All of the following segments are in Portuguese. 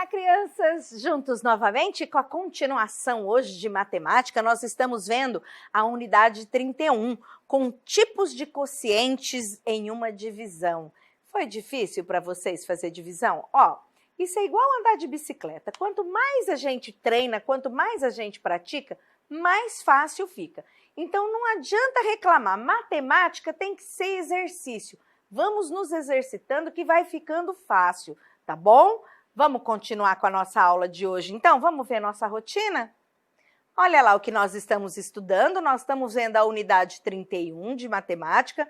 Olá, crianças! Juntos novamente com a continuação hoje de matemática, nós estamos vendo a unidade 31, com tipos de quocientes em uma divisão. Foi difícil para vocês fazer divisão? Isso é igual andar de bicicleta. Quanto mais a gente treina, quanto mais a gente pratica, mais fácil fica. Então não adianta reclamar, matemática tem que ser exercício. Vamos nos exercitando que vai ficando fácil, tá bom? Vamos continuar com a nossa aula de hoje, então? Vamos ver nossa rotina? Olha lá o que nós estamos estudando. Nós estamos vendo a unidade 31 de matemática,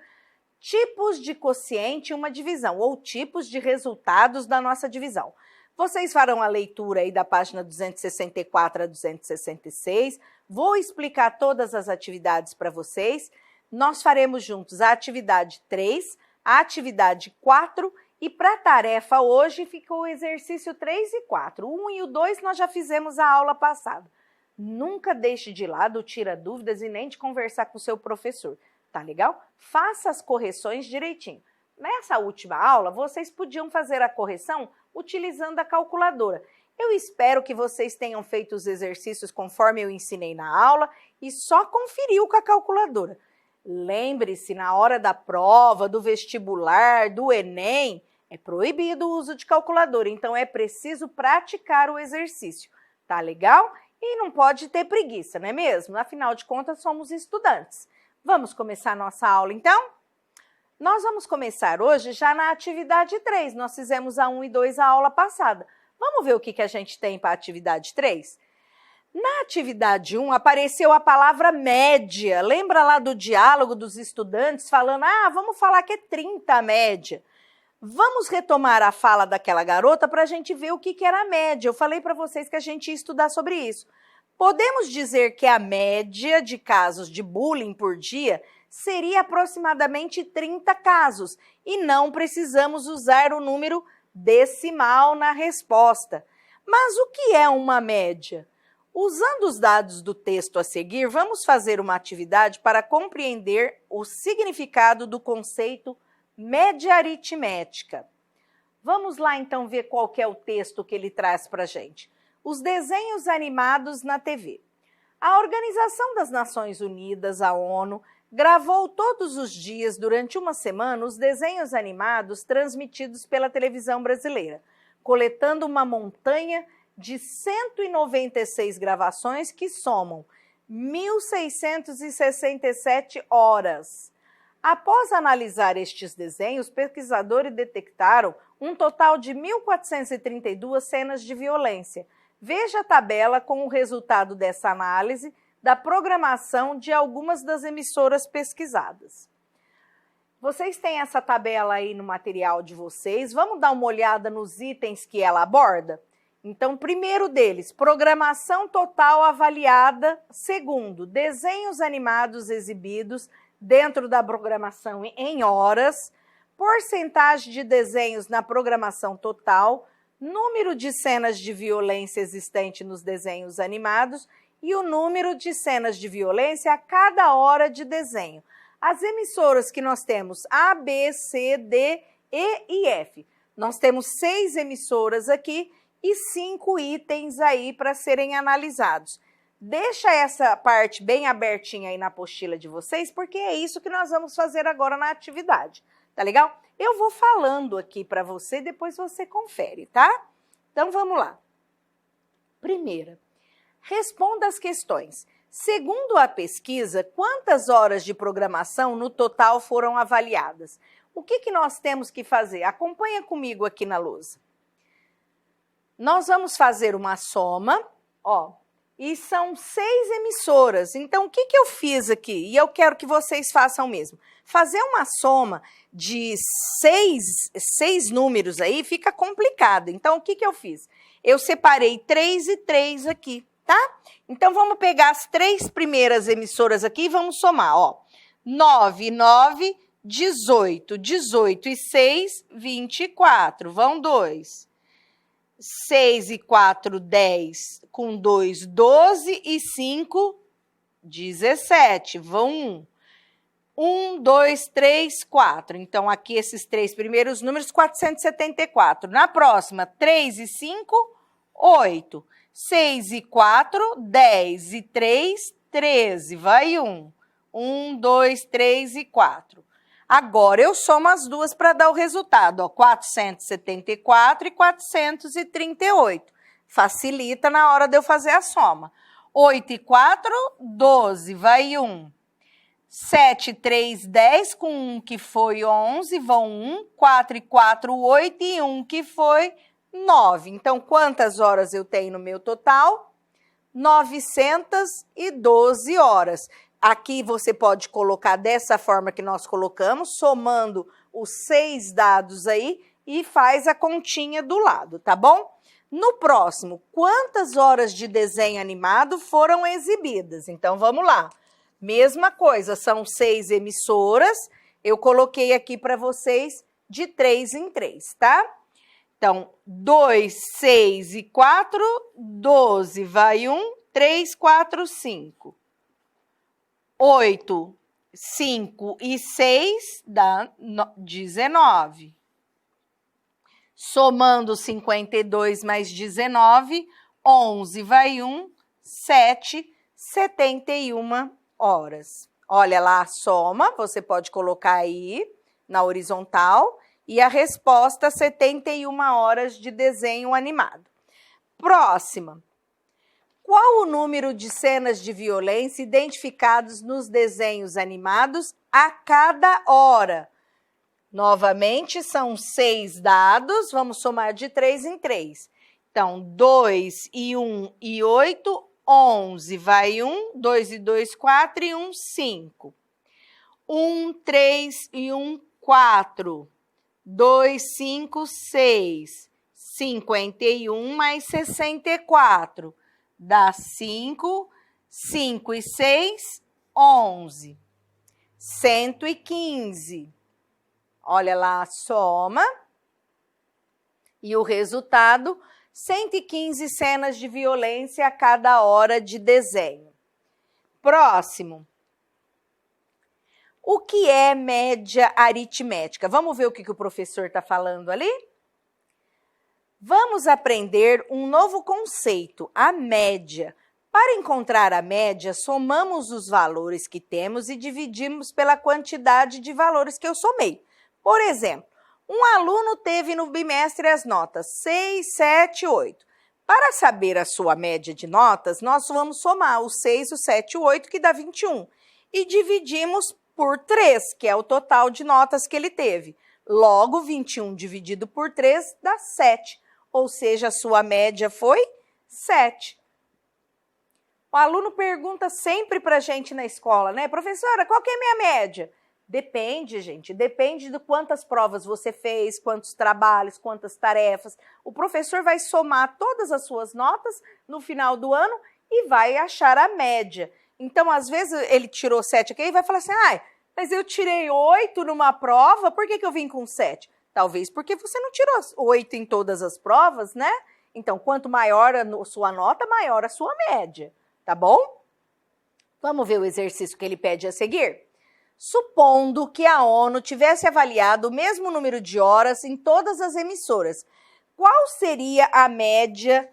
tipos de quociente em uma divisão, ou tipos de resultados da nossa divisão. Vocês farão a leitura aí da página 264 a 266. Vou explicar todas as atividades para vocês. Nós faremos juntos a atividade 3, a atividade 4 e para a tarefa hoje ficou o exercício 3 e 4. O 1 e o 2 nós já fizemos a aula passada. Nunca deixe de lado, tira dúvidas e nem de conversar com o seu professor, tá legal? Faça as correções direitinho. Nessa última aula, vocês podiam fazer a correção utilizando a calculadora. Eu espero que vocês tenham feito os exercícios conforme eu ensinei na aula e só conferiu com a calculadora. Lembre-se, na hora da prova, do vestibular, do Enem, é proibido o uso de calculadora, então é preciso praticar o exercício, tá legal? E não pode ter preguiça, não é mesmo? Afinal de contas, somos estudantes. Vamos começar a nossa aula, então? Nós vamos começar hoje já na atividade 3, nós fizemos a 1 e 2 a aula passada. Vamos ver o que a gente tem para a atividade 3? Na atividade 1 apareceu a palavra média. Lembra lá do diálogo dos estudantes falando, vamos falar que é 30 a média. Vamos retomar a fala daquela garota para a gente ver o que era a média. Eu falei para vocês que a gente ia estudar sobre isso. Podemos dizer que a média de casos de bullying por dia seria aproximadamente 30 casos e não precisamos usar o número decimal na resposta. Mas o que é uma média? Usando os dados do texto a seguir, vamos fazer uma atividade para compreender o significado do conceito média aritmética. Vamos lá então ver qual que é o texto que ele traz para a gente. Os desenhos animados na TV. A Organização das Nações Unidas, a ONU, gravou todos os dias, durante uma semana, os desenhos animados transmitidos pela televisão brasileira, coletando uma montanha de 196 gravações que somam 1.667 horas. Após analisar estes desenhos, pesquisadores detectaram um total de 1.432 cenas de violência. Veja a tabela com o resultado dessa análise da programação de algumas das emissoras pesquisadas. Vocês têm essa tabela aí no material de vocês. Vamos dar uma olhada nos itens que ela aborda? Então, primeiro deles, programação total avaliada. Segundo, desenhos animados exibidos dentro da programação em horas. Porcentagem de desenhos na programação total. Número de cenas de violência existente nos desenhos animados e o número de cenas de violência a cada hora de desenho. As emissoras que nós temos A, B, C, D, E e F. Nós temos 6 emissoras aqui e 5 itens aí para serem analisados. Deixa essa parte bem abertinha aí na apostila de vocês, porque é isso que nós vamos fazer agora na atividade, tá legal? Eu vou falando aqui para você, depois você confere, tá? Então vamos lá. Primeira, responda as questões. Segundo a pesquisa, quantas horas de programação no total foram avaliadas? O que nós temos que fazer? Acompanha comigo aqui na lousa. Nós vamos fazer uma soma, e são 6 emissoras. Então, o que eu fiz aqui? E eu quero que vocês façam mesmo. Fazer uma soma de 6 números aí fica complicado. Então, o que eu fiz? Eu separei 3 e 3 aqui, tá? Então, vamos pegar as 3 primeiras emissoras aqui e vamos somar, 9, 9, 18, 18 e 6, 24. Vão 2. 6 e 4, 10, com 2, 12 e 5, 17. Vão 1, 2, 3, 4. Então, aqui esses 3 primeiros números, 474. Na próxima, 3 e 5, 8. 6 e 4, 10 e 3, 13. Vai 1. 1, 2, 3 e 4. Agora, eu somo as duas para dar o resultado, ó, 474 e 438. Facilita na hora de eu fazer a soma. 8 e 4, 12, vai 1. 7 e 3, 10, com 1 que foi 11, vão 1. 4 e 4, 8 e 1 que foi 9. Então, quantas horas eu tenho no meu total? 912 horas. Aqui você pode colocar dessa forma que nós colocamos, somando os 6 dados aí e faz a continha do lado, tá bom? No próximo, quantas horas de desenho animado foram exibidas? Então, vamos lá. Mesma coisa, são 6 emissoras, eu coloquei aqui para vocês de 3 em 3, tá? Então, 2, 6 e 4, 12, vai 1, 3, 4, 5. 8, 5 e 6 dá 19. Somando 52 mais 19, 11 vai 1, 7, 71 horas. Olha lá a soma, você pode colocar aí na horizontal e a resposta 71 horas de desenho animado. Próxima. Qual o número de cenas de violência identificados nos desenhos animados a cada hora? Novamente, são 6 dados, vamos somar de 3 em 3. Então, 2 e 1 e 8, 11, vai 1, 2 e 2, 4 e 1, 5. 1, 3 e 1, 4. 2, 5, 6. 51 mais 64. Dá 5, 5 e 6, 11. 115. Olha lá a soma. E o resultado, 115 cenas de violência a cada hora de desenho. Próximo. O que é média aritmética? Vamos ver o que o professor está falando ali? Vamos aprender um novo conceito, a média. Para encontrar a média, somamos os valores que temos e dividimos pela quantidade de valores que eu somei. Por exemplo, um aluno teve no bimestre as notas 6, 7, 8. Para saber a sua média de notas, nós vamos somar o 6, o 7 e o 8, que dá 21. E dividimos por 3, que é o total de notas que ele teve. Logo, 21 dividido por 3 dá 7. Ou seja, a sua média foi 7. O aluno pergunta sempre para a gente na escola, né? Professora, qual que é a minha média? Depende, gente. Depende de quantas provas você fez, quantos trabalhos, quantas tarefas. O professor vai somar todas as suas notas no final do ano e vai achar a média. Então, às vezes, ele tirou 7 aqui e vai falar assim, mas eu tirei 8 numa prova, por que eu vim com 7? Talvez porque você não tirou 8 em todas as provas, né? Então, quanto maior a sua nota, maior a sua média, tá bom? Vamos ver o exercício que ele pede a seguir? Supondo que a ONU tivesse avaliado o mesmo número de horas em todas as emissoras, qual seria a média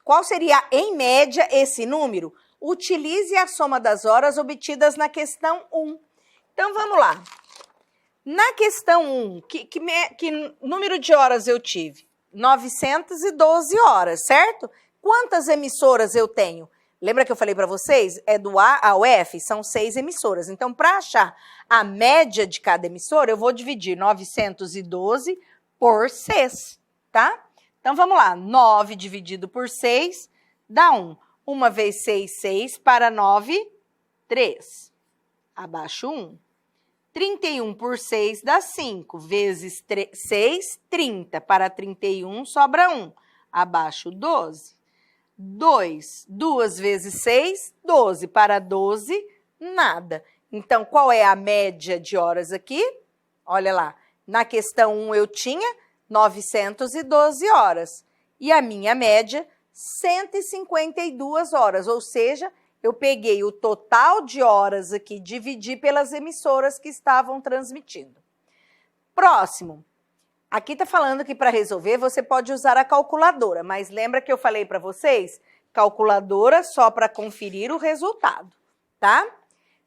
qual seria, em média, esse número? Utilize a soma das horas obtidas na questão 1. Então, vamos lá. Na questão 1, que número de horas eu tive? 912 horas, certo? Quantas emissoras eu tenho? Lembra que eu falei para vocês? É do A ao F, são 6 emissoras. Então, para achar a média de cada emissora, eu vou dividir 912 por 6, tá? Então, vamos lá. 9 dividido por 6 dá 1. 1 vezes 6, 6. Para 9, 3. Abaixo 1. 31 por 6 dá 5. Vezes 6, 30. Para 31, sobra 1. Abaixo 12. 2. 2 vezes 6, 12. Para 12, nada. Então, qual é a média de horas aqui? Olha lá. Na questão 1 eu tinha 912 horas. E a minha média, 152 horas. Ou seja, eu peguei o total de horas aqui, dividi pelas emissoras que estavam transmitindo. Próximo. Aqui está falando que para resolver você pode usar a calculadora, mas lembra que eu falei para vocês? Calculadora só para conferir o resultado, tá?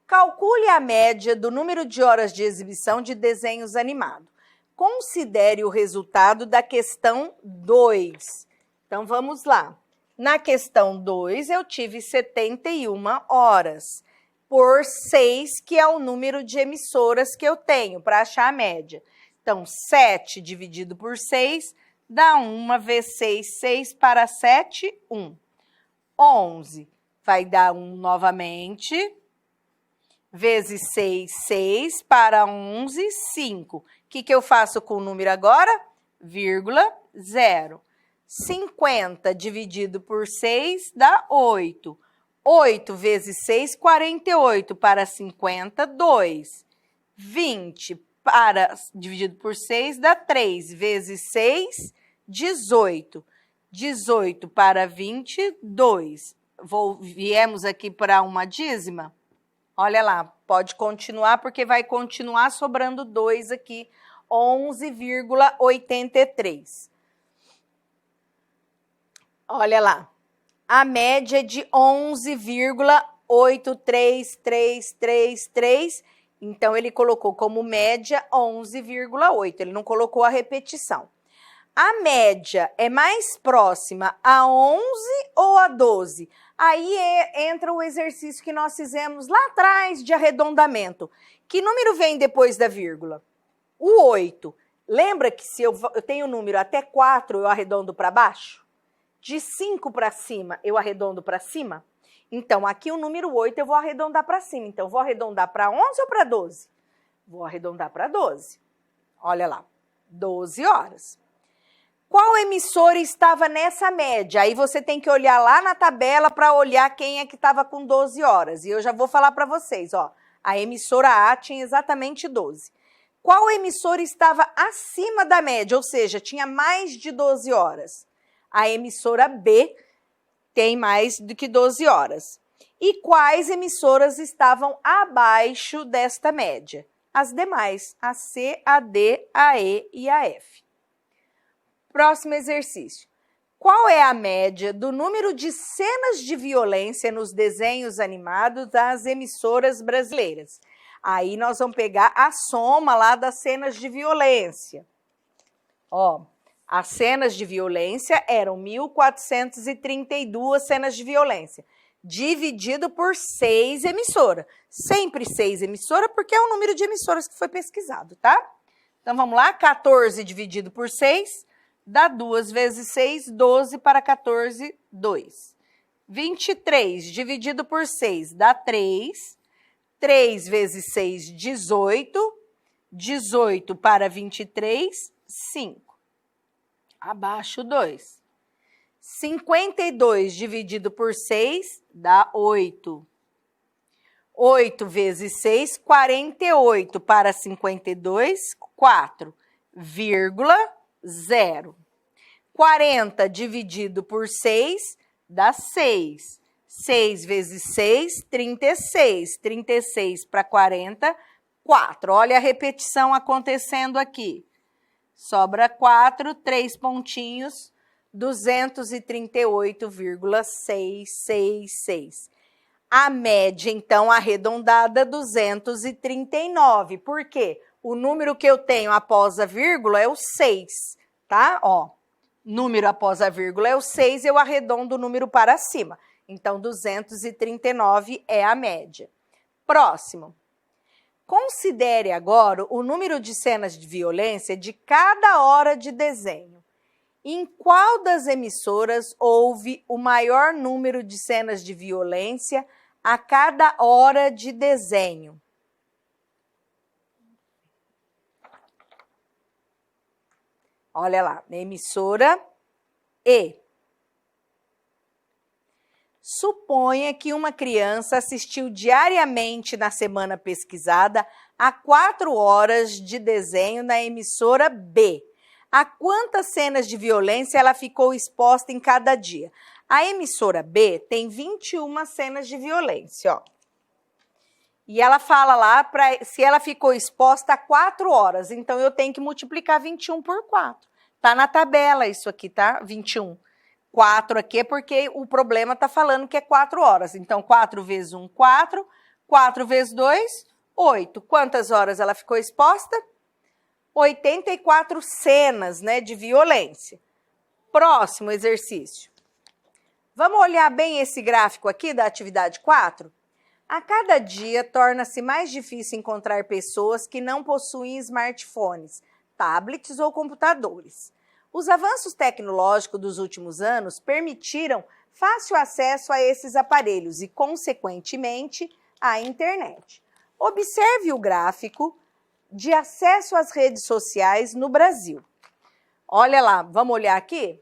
Calcule a média do número de horas de exibição de desenhos animados. Considere o resultado da questão 2. Então, vamos lá. Na questão 2, eu tive 71 horas por 6, que é o número de emissoras que eu tenho para achar a média. Então, 7 dividido por 6 dá 1 vezes 6, 6 para 7, 1. 11 vai dar 1 novamente, vezes 6, 6 para 11, 5. O que eu faço com o número agora? Vírgula, 0. 50 dividido por 6 dá 8. 8 vezes 6, 48 para 50, 2. 20 dividido por 6 dá 3. Vezes 6, 18. 18 para 20, 2. Viemos aqui para uma dízima? Olha lá, pode continuar porque vai continuar sobrando 2 aqui, 11,83. Olha lá, a média é de 11,83333, então ele colocou como média 11,8, ele não colocou a repetição. A média é mais próxima a 11 ou a 12? Aí entra o exercício que nós fizemos lá atrás de arredondamento. Que número vem depois da vírgula? O 8. Lembra que se eu tenho número até 4, eu arredondo para baixo? De 5 para cima, eu arredondo para cima? Então, aqui o número 8 eu vou arredondar para cima. Então, vou arredondar para 11 ou para 12? Vou arredondar para 12. Olha lá, 12 horas. Qual emissora estava nessa média? Aí você tem que olhar lá na tabela para olhar quem é que estava com 12 horas. E eu já vou falar para vocês, ó. A emissora A tinha exatamente 12. Qual emissora estava acima da média? Ou seja, tinha mais de 12 horas. A emissora B tem mais do que 12 horas. E quais emissoras estavam abaixo desta média? As demais, a C, a D, a E e a F. Próximo exercício. Qual é a média do número de cenas de violência nos desenhos animados das emissoras brasileiras? Aí nós vamos pegar a soma lá das cenas de violência. Ó, as cenas de violência eram 1.432 cenas de violência, dividido por 6 emissoras. Sempre 6 emissoras, porque é o número de emissoras que foi pesquisado, tá? Então vamos lá, 14 dividido por 6... dá 2 vezes 6, 12 para 14, 2. 23 dividido por 6 dá 3. 3 vezes 6, 18. 18 para 23, 5. Abaixo 2. 52 dividido por 6 dá 8. 8 vezes 6, 48 para 52, 4, vírgula, 0. 40 dividido por 6 dá 6. 6 vezes 6, 36. 36 para 40, 4. Olha a repetição acontecendo aqui. Sobra 4, 3 pontinhos, 238,666. A média, então, arredondada, 239. Por quê? O número que eu tenho após a vírgula é o 6, tá? Ó, número após a vírgula é o 6, eu arredondo o número para cima. Então, 239 é a média. Próximo. Considere agora o número de cenas de violência de cada hora de desenho. Em qual das emissoras houve o maior número de cenas de violência a cada hora de desenho? Olha lá, na emissora E. Suponha que uma criança assistiu diariamente na semana pesquisada a 4 horas de desenho na emissora B. A quantas cenas de violência ela ficou exposta em cada dia? A emissora B tem 21 cenas de violência, ó. E ela fala lá se ela ficou exposta a 4 horas. Então, eu tenho que multiplicar 21 por 4. Tá na tabela isso aqui, tá? 21. 4 aqui é porque o problema tá falando que é 4 horas. Então, 4 vezes 1, 4. 4 vezes 2, 8. Quantas horas ela ficou exposta? 84 cenas, né, de violência. Próximo exercício. Vamos olhar bem esse gráfico aqui da atividade 4? A cada dia torna-se mais difícil encontrar pessoas que não possuem smartphones, tablets ou computadores. Os avanços tecnológicos dos últimos anos permitiram fácil acesso a esses aparelhos e, consequentemente, à internet. Observe o gráfico de acesso às redes sociais no Brasil. Olha lá, vamos olhar aqui?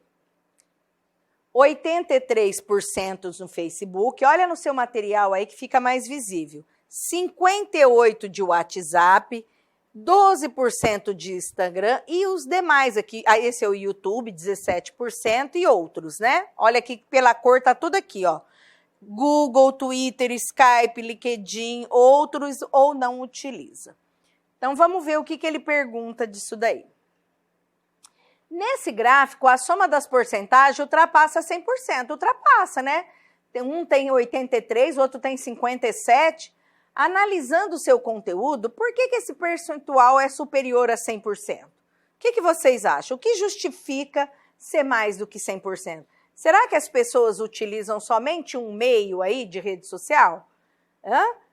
83% no Facebook, olha no seu material aí que fica mais visível. 58% de WhatsApp, 12% de Instagram e os demais aqui, esse é o YouTube, 17% e outros, né? Olha aqui pela cor, tá tudo aqui, ó. Google, Twitter, Skype, LinkedIn, outros ou não utiliza. Então, vamos ver o que ele pergunta disso daí. Nesse gráfico, a soma das porcentagens ultrapassa 100%. Ultrapassa, né? Um tem 83%, outro tem 57%. Analisando o seu conteúdo, por que esse percentual é superior a 100%? O que vocês acham? O que justifica ser mais do que 100%? Será que as pessoas utilizam somente um meio aí de rede social?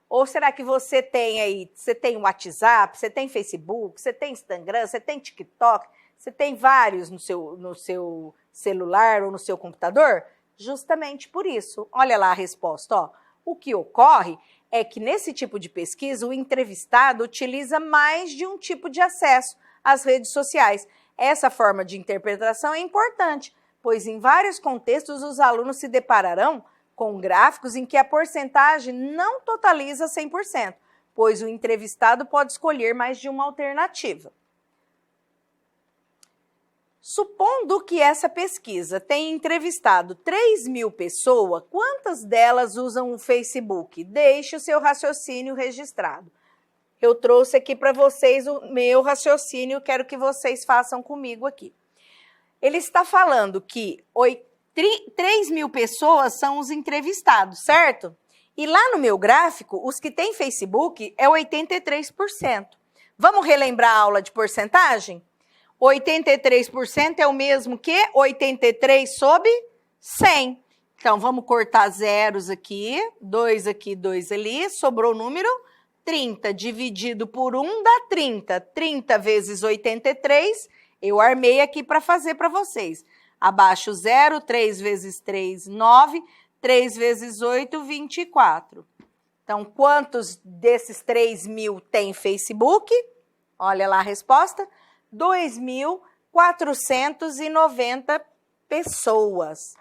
Ou será que você tem WhatsApp, você tem Facebook, você tem Instagram, você tem TikTok, você tem vários no seu celular ou no seu computador? Justamente por isso. Olha lá a resposta, ó. O que ocorre é que nesse tipo de pesquisa o entrevistado utiliza mais de um tipo de acesso às redes sociais. Essa forma de interpretação é importante, pois em vários contextos os alunos se depararão com gráficos em que a porcentagem não totaliza 100%, pois o entrevistado pode escolher mais de uma alternativa. Supondo que essa pesquisa tenha entrevistado 3.000 pessoas, quantas delas usam o Facebook? Deixe o seu raciocínio registrado. Eu trouxe aqui para vocês o meu raciocínio, quero que vocês façam comigo aqui. Ele está falando que 3.000 pessoas são os entrevistados, certo? E lá no meu gráfico, os que têm Facebook é 83%. Vamos relembrar a aula de porcentagem? 83% é o mesmo que 83 sobre 100. Então, vamos cortar zeros aqui, 2 aqui, 2 ali, sobrou o número 30. Dividido por 1 dá 30. 30 vezes 83, eu armei aqui para fazer para vocês. Abaixo 0, 3 vezes 3, 9, 3 vezes 8, 24. Então, quantos desses 3.000 tem Facebook? Olha lá a resposta. 2.490 pessoas.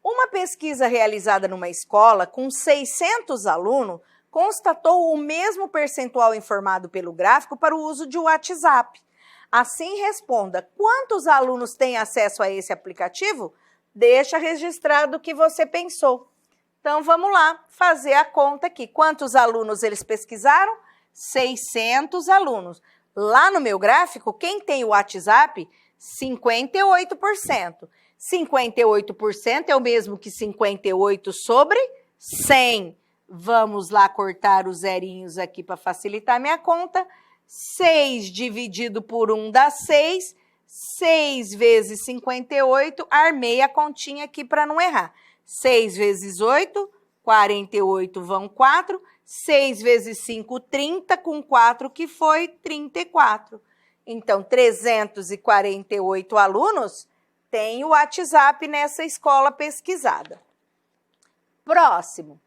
Uma pesquisa realizada numa escola com 600 alunos constatou o mesmo percentual informado pelo gráfico para o uso de WhatsApp. Assim, responda: quantos alunos têm acesso a esse aplicativo? Deixa registrado o que você pensou. Então, vamos lá fazer a conta aqui. Quantos alunos eles pesquisaram? 600 alunos. Lá no meu gráfico, quem tem o WhatsApp? 58%. 58% é o mesmo que 58 sobre 100. Vamos lá cortar os zerinhos aqui para facilitar minha conta. 6 dividido por 1 dá 6. 6 vezes 58, armei a continha aqui para não errar. 6 vezes 8, 48 vão 4. 6 vezes 5, 30, com 4 que foi 34. Então, 348 alunos têm o WhatsApp nessa escola pesquisada. Próximo.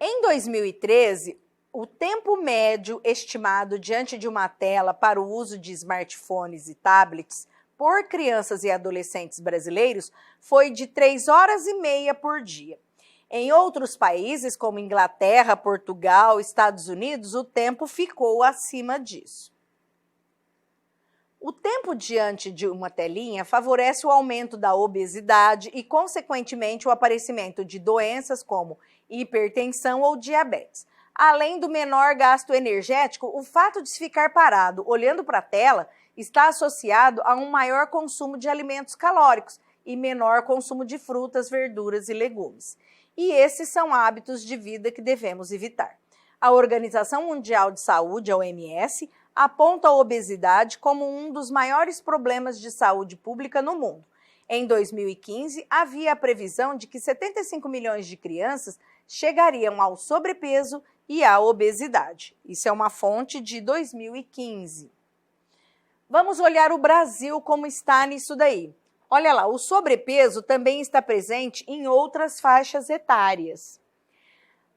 Em 2013, o tempo médio estimado diante de uma tela para o uso de smartphones e tablets por crianças e adolescentes brasileiros foi de 3 horas e meia por dia. Em outros países, como Inglaterra, Portugal, Estados Unidos, o tempo ficou acima disso. O tempo diante de uma telinha favorece o aumento da obesidade e, consequentemente, o aparecimento de doenças como hipertensão ou diabetes. Além do menor gasto energético, o fato de se ficar parado olhando para a tela está associado a um maior consumo de alimentos calóricos e menor consumo de frutas, verduras e legumes. E esses são hábitos de vida que devemos evitar. A Organização Mundial de Saúde, a OMS, aponta a obesidade como um dos maiores problemas de saúde pública no mundo. Em 2015, havia a previsão de que 75 milhões de crianças chegariam ao sobrepeso e à obesidade. Isso é uma fonte de 2015. Vamos olhar o Brasil como está nisso daí. Olha lá, o sobrepeso também está presente em outras faixas etárias.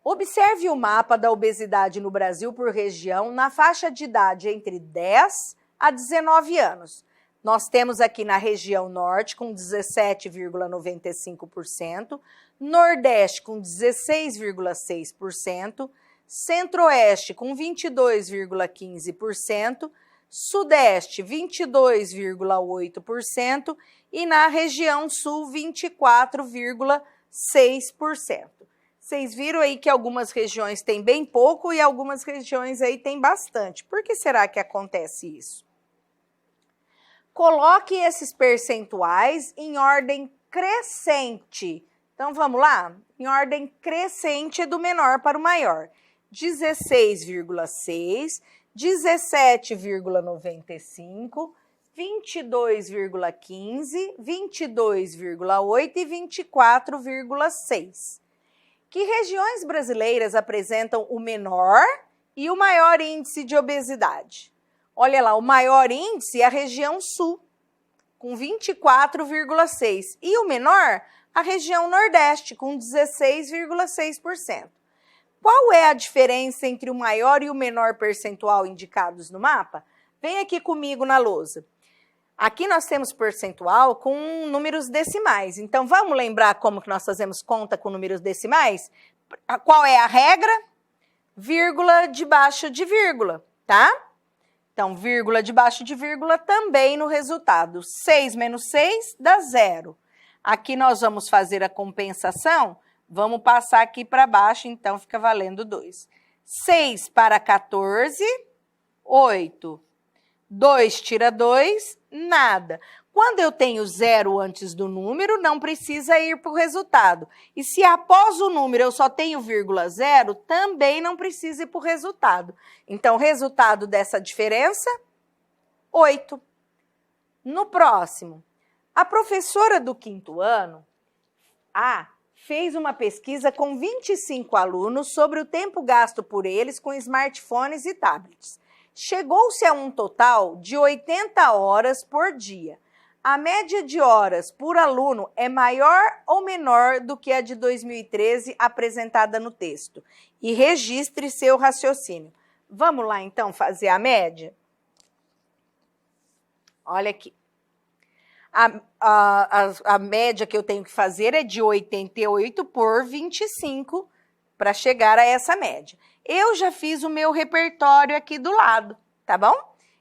Observe o mapa da obesidade no Brasil por região na faixa de idade entre 10 a 19 anos. Nós temos aqui na região norte com 17,95%, nordeste com 16,6%, centro-oeste com 22,15%, sudeste 22,8% e na região sul 24,6%. Vocês viram aí que algumas regiões têm bem pouco e algumas regiões aí têm bastante. Por que será que acontece isso? Coloque esses percentuais em ordem crescente. Então, vamos lá? Em ordem crescente do menor para o maior. 16,6, 17,95, 22,15, 22,8 e 24,6. Que regiões brasileiras apresentam o menor e o maior índice de obesidade? Olha lá, o maior índice é a região sul, com 24,6%. E o menor, a região nordeste, com 16,6%. Qual é a diferença entre o maior e o menor percentual indicados no mapa? Vem aqui comigo na lousa. Aqui nós temos percentual com números decimais. Então, vamos lembrar como que nós fazemos conta com números decimais? Qual é a regra? Vírgula debaixo de vírgula, tá? Então, vírgula debaixo de vírgula também no resultado. 6 menos 6 dá 0. Aqui nós vamos fazer a compensação. Vamos passar aqui para baixo, então fica valendo 2. 6 para 14, 8. 2 tira 2, nada. Quando eu tenho 0 antes do número, não precisa ir para o resultado. E se após o número eu só tenho vírgula 0, também não precisa ir para o resultado. Então, resultado dessa diferença, 8. No próximo, a professora do 5º ano, fez uma pesquisa com 25 alunos sobre o tempo gasto por eles com smartphones e tablets. Chegou-se a um total de 80 horas por dia. A média de horas por aluno é maior ou menor do que a de 2013 apresentada no texto? E registre seu raciocínio. Vamos lá, então, fazer a média? Olha aqui. A média que eu tenho que fazer é de 88 por 25 para chegar a essa média. Eu já fiz o meu repertório aqui do lado, tá bom?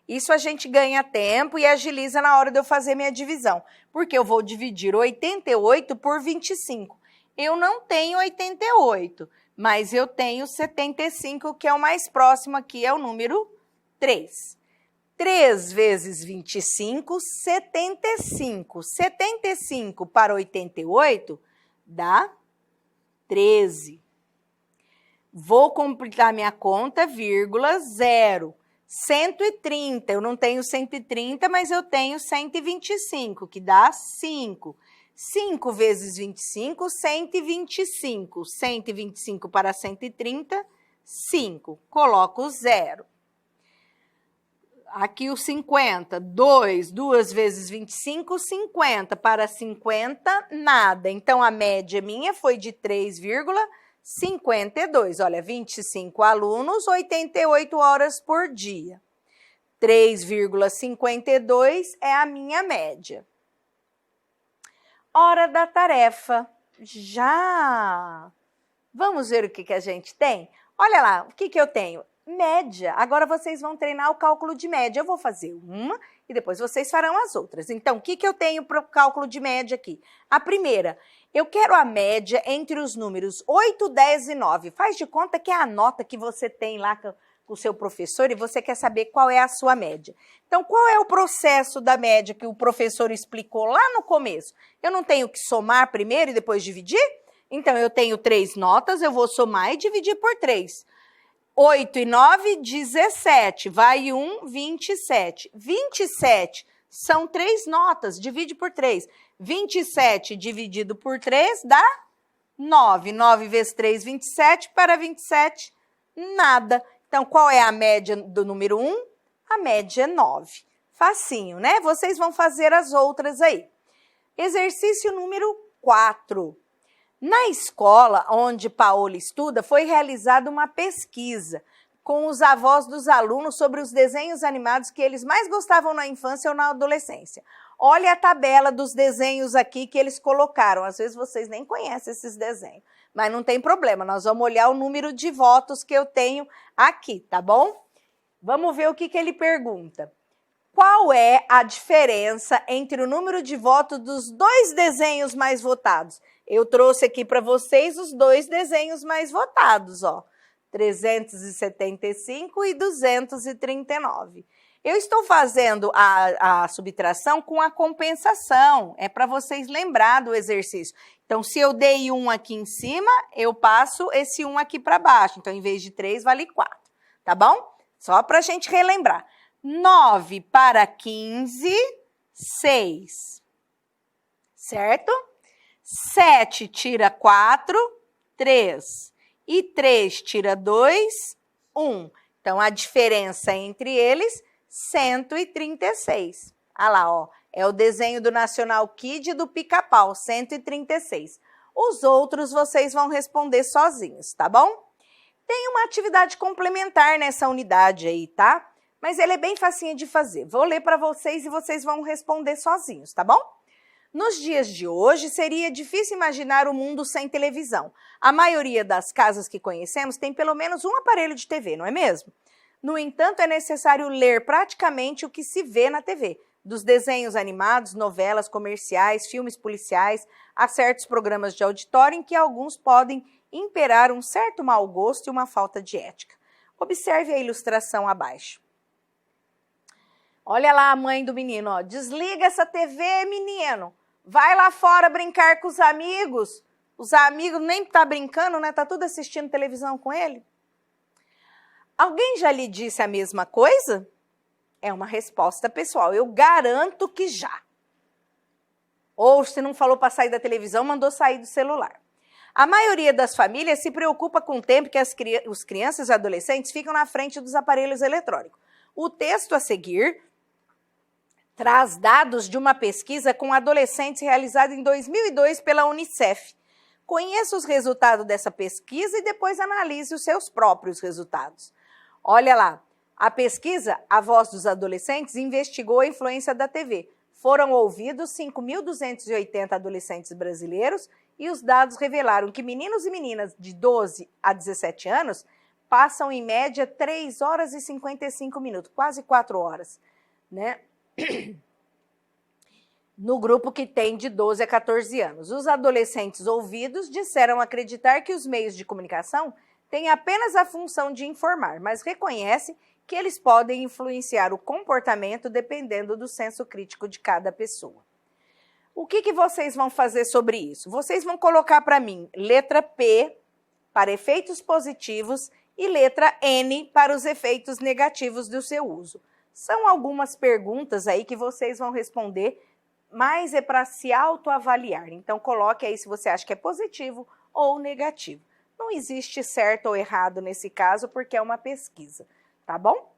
Isso a gente ganha tempo e agiliza na hora de eu fazer minha divisão, porque eu vou dividir 88 por 25. Eu não tenho 88, mas eu tenho 75, que é o mais próximo aqui, é o número 3. 3 vezes 25, 75. 75 para 88 dá 13. Vou completar minha conta, vírgula, 0. 130, eu não tenho 130, mas eu tenho 125, que dá 5. 5 vezes 25, 125. 125 para 130, 5. Coloco 0. Aqui o 50, 2 vezes 25, 50. Para 50, nada. Então, a média minha foi de 3,52. Olha, 25 alunos, 88 horas por dia. 3,52 é a minha média. Hora da tarefa. Já! Vamos ver o que a gente tem? Olha lá, o que eu tenho? média. Agora vocês vão treinar o cálculo de média. Eu vou fazer uma e depois vocês farão as outras. Então, o que eu tenho para o cálculo de média aqui? A primeira, eu quero a média entre os números 8, 10 e 9. Faz de conta que é a nota que você tem lá com o seu professor e você quer saber qual é a sua média. Então, qual é o processo da média que o professor explicou lá no começo? Eu não tenho que somar primeiro e depois dividir? Então, eu tenho 3 notas, eu vou somar e dividir por 3. 8 e 9, 17. Vai 1, 27. 27 são 3 notas, divide por 3. 27 dividido por 3 dá 9. 9 vezes 3, 27. Para 27, nada. Então, qual é a média do número 1? A média é 9. Facinho, né? Vocês vão fazer as outras aí. Exercício número 4. Na escola onde Paola estuda, foi realizada uma pesquisa com os avós dos alunos sobre os desenhos animados que eles mais gostavam na infância ou na adolescência. Olha a tabela dos desenhos aqui que eles colocaram. Às vezes vocês nem conhecem esses desenhos, mas não tem problema. Nós vamos olhar o número de votos que eu tenho aqui, tá bom? Vamos ver o que ele pergunta. Qual é a diferença entre o número de votos dos 2 desenhos mais votados? Eu trouxe aqui para vocês os 2 desenhos mais votados, ó. 375 e 239. Eu estou fazendo a subtração com a compensação. É para vocês lembrar do exercício. Então, se eu dei 1 aqui em cima, eu passo esse 1 aqui para baixo. Então, em vez de 3, vale 4. Tá bom? Só para a gente relembrar. 9 para 15, 6. Certo? 7 tira 4, 3. E 3 tira 2, 1. Então, a diferença entre eles, 136. Olha lá, ó. É o desenho do National Kid e do Pica-Pau, 136. Os outros vocês vão responder sozinhos, tá bom? Tem uma atividade complementar nessa unidade aí, tá? Mas ela é bem facinha de fazer. Vou ler para vocês e vocês vão responder sozinhos, tá bom? Nos dias de hoje, seria difícil imaginar o mundo sem televisão. A maioria das casas que conhecemos tem pelo menos um aparelho de TV, não é mesmo? No entanto, é necessário ler praticamente o que se vê na TV, dos desenhos animados, novelas, comerciais, filmes policiais, a certos programas de auditório em que alguns podem imperar um certo mau gosto e uma falta de ética. Observe a ilustração abaixo. Olha lá a mãe do menino, ó. Desliga essa TV, menino. Vai lá fora brincar com os amigos. Os amigos nem tá brincando, né? Tá tudo assistindo televisão com ele. Alguém já lhe disse a mesma coisa? É uma resposta pessoal. Eu garanto que já. Ou se não falou para sair da televisão, mandou sair do celular. A maioria das famílias se preocupa com o tempo que os crianças e adolescentes ficam na frente dos aparelhos eletrônicos. O texto a seguir traz dados de uma pesquisa com adolescentes realizada em 2002 pela Unicef. Conheça os resultados dessa pesquisa e depois analise os seus próprios resultados. Olha lá, a pesquisa A Voz dos Adolescentes investigou a influência da TV. Foram ouvidos 5.280 adolescentes brasileiros e os dados revelaram que meninos e meninas de 12 a 17 anos passam em média 3 horas e 55 minutos, quase 4 horas, né? No grupo que tem de 12 a 14 anos. Os adolescentes ouvidos disseram acreditar que os meios de comunicação têm apenas a função de informar, mas reconhecem que eles podem influenciar o comportamento dependendo do senso crítico de cada pessoa. O que vocês vão fazer sobre isso? Vocês vão colocar para mim letra P para efeitos positivos e letra N para os efeitos negativos do seu uso. São algumas perguntas aí que vocês vão responder, mas é para se autoavaliar. Então, coloque aí se você acha que é positivo ou negativo. Não existe certo ou errado nesse caso, porque é uma pesquisa, tá bom?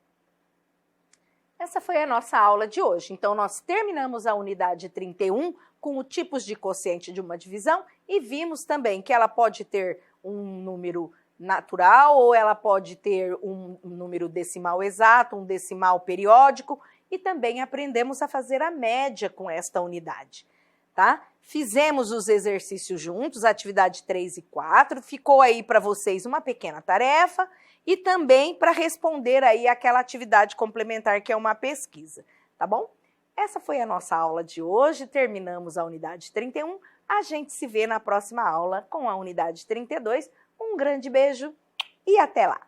Essa foi a nossa aula de hoje. Então, nós terminamos a unidade 31 com os tipos de quociente de uma divisão e vimos também que ela pode ter um número natural ou ela pode ter um número decimal exato, um decimal periódico e também aprendemos a fazer a média com esta unidade, tá? Fizemos os exercícios juntos, atividade 3 e 4, ficou aí para vocês uma pequena tarefa e também para responder aí aquela atividade complementar que é uma pesquisa, tá bom? Essa foi a nossa aula de hoje, terminamos a unidade 31, a gente se vê na próxima aula com a unidade 32. Um grande beijo e até lá!